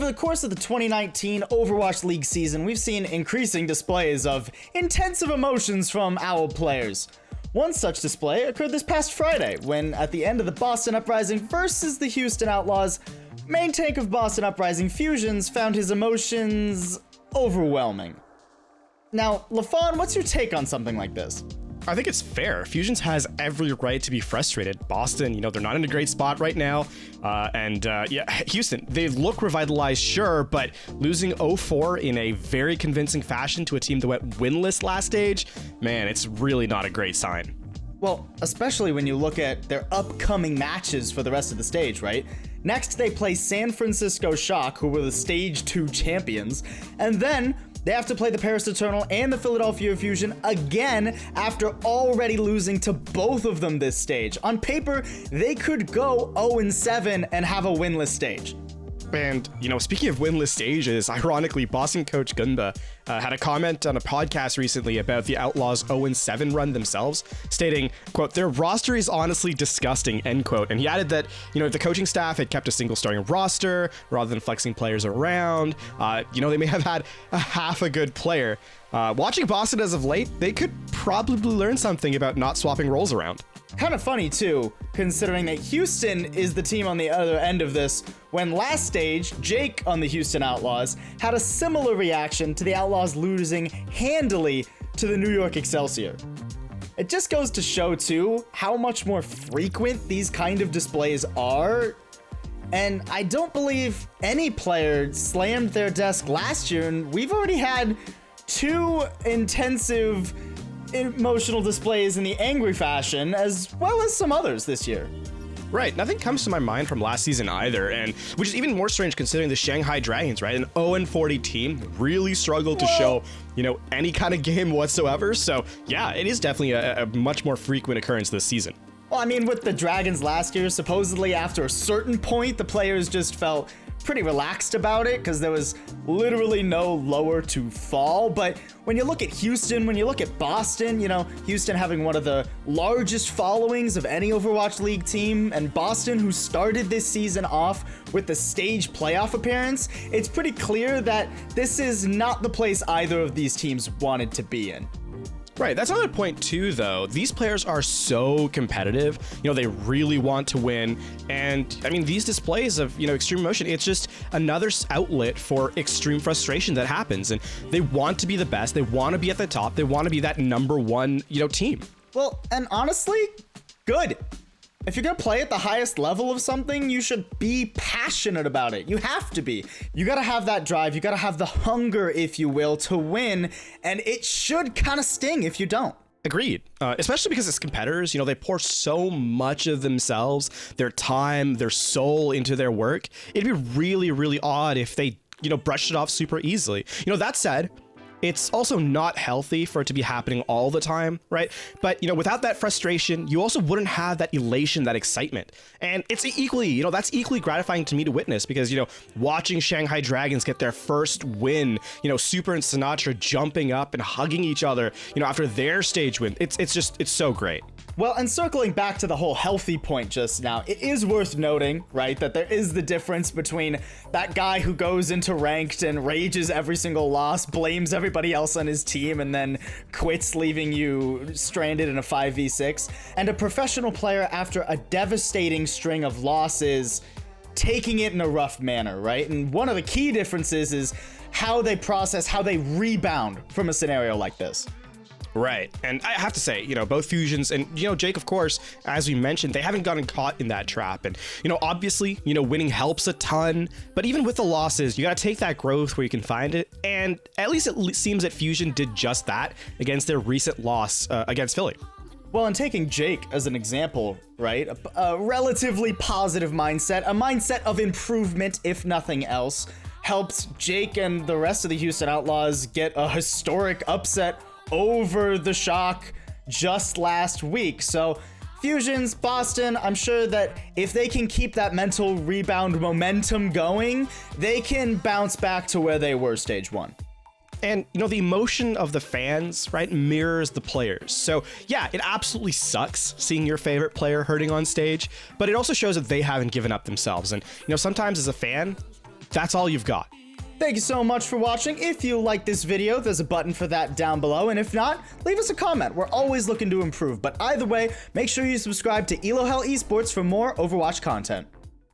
the course of the 2019 Overwatch League season, we've seen increasing displays of intensive emotions from our players. One such display occurred this past Friday, when at the end of the Boston Uprising versus the Houston Outlaws, main tank of Boston Uprising Fusions found his emotions overwhelming. Now, lafon, what's your take on something like this? I think it's fair. Fusions has every right to be frustrated. Boston, they're not in a great spot right now. Houston, they look revitalized, sure, but losing 0-4 in a very convincing fashion to a team that went winless last stage, man, it's really not a great sign. Well, especially when you look at their upcoming matches for the rest of the stage, right? Next, they play San Francisco Shock, who were the Stage 2 champions, and then they have to play the Paris Eternal and the Philadelphia Fusion again after already losing to both of them this stage. On paper, they could go 0-7 and have a winless stage. And, speaking of winless stages, ironically, Boston coach Gunba had a comment on a podcast recently about the Outlaws' 0-7 run themselves, stating, quote, "Their roster is honestly disgusting," end quote. And he added that, if the coaching staff had kept a single starting roster rather than flexing players around, they may have had a half a good player. Watching Boston as of late, they could probably learn something about not swapping roles around. Kind of funny too, considering that Houston is the team on the other end of this, when last stage, Jake on the Houston Outlaws had a similar reaction to the Outlaws losing handily to the New York Excelsior. It just goes to show too how much more frequent these kind of displays are, and I don't believe any player slammed their desk last year, and we've already had two intensive emotional displays in the angry fashion, as well as some others this year. Right, nothing comes to my mind from last season either, and which is even more strange considering the Shanghai Dragons, right? An 0-40 team really struggled to show, any kind of game whatsoever. So yeah, it is definitely a much more frequent occurrence this season. Well, I mean, with the Dragons last year, supposedly after a certain point, the players just felt pretty relaxed about it because there was literally no lower to fall. But when you look at Houston, when you look at Boston, Houston having one of the largest followings of any Overwatch League team, and Boston, who started this season off with the stage playoff appearance, it's pretty clear that this is not the place either of these teams wanted to be in. Right, that's another point too, though. These players are so competitive. They really want to win. And I mean, these displays of, extreme emotion, it's just another outlet for extreme frustration that happens. And they want to be the best. They want to be at the top. They want to be that number one, team. Well, and honestly, good. If you're gonna play at the highest level of something, you should be passionate about it. You have to be. You gotta have that drive. You gotta have the hunger, if you will, to win. And it should kind of sting if you don't. Agreed. Especially because as competitors, they pour so much of themselves, their time, their soul into their work. It'd be really, really odd if they, brushed it off super easily. That said, it's also not healthy for it to be happening all the time, right? But, without that frustration, you also wouldn't have that elation, that excitement. And it's equally, that's equally gratifying to me to witness because, watching Shanghai Dragons get their first win, Super and Sinatra jumping up and hugging each other, after their stage win, it's so great. Well, and circling back to the whole healthy point just now, it is worth noting, right, that there is the difference between that guy who goes into ranked and rages every single loss, blames everybody else on his team, and then quits, leaving you stranded in a 5v6, and a professional player after a devastating string of losses, taking it in a rough manner, right? And one of the key differences is how they process, how they rebound from a scenario like this. Right. And I have to say, both Fusions and, Jake, of course, as we mentioned, they haven't gotten caught in that trap. And, obviously, winning helps a ton. But even with the losses, you got to take that growth where you can find it. And at least it seems that Fusion did just that against their recent loss against Philly. Well, and taking Jake as an example, right? A relatively positive mindset, a mindset of improvement, if nothing else, helps Jake and the rest of the Houston Outlaws get a historic upset over the Shock just last week. So Fusions, Boston, I'm sure that if they can keep that mental rebound momentum going, they can bounce back to where they were stage one. And, the emotion of the fans, right, mirrors the players. So, yeah, it absolutely sucks seeing your favorite player hurting on stage, but it also shows that they haven't given up themselves. And, sometimes as a fan, That's all you've got. Thank you so much for watching. If you like this video, there's a button for that down below, and if not, leave us a comment. We're always looking to improve, but either way, make sure you subscribe to Elohel Esports for more Overwatch content.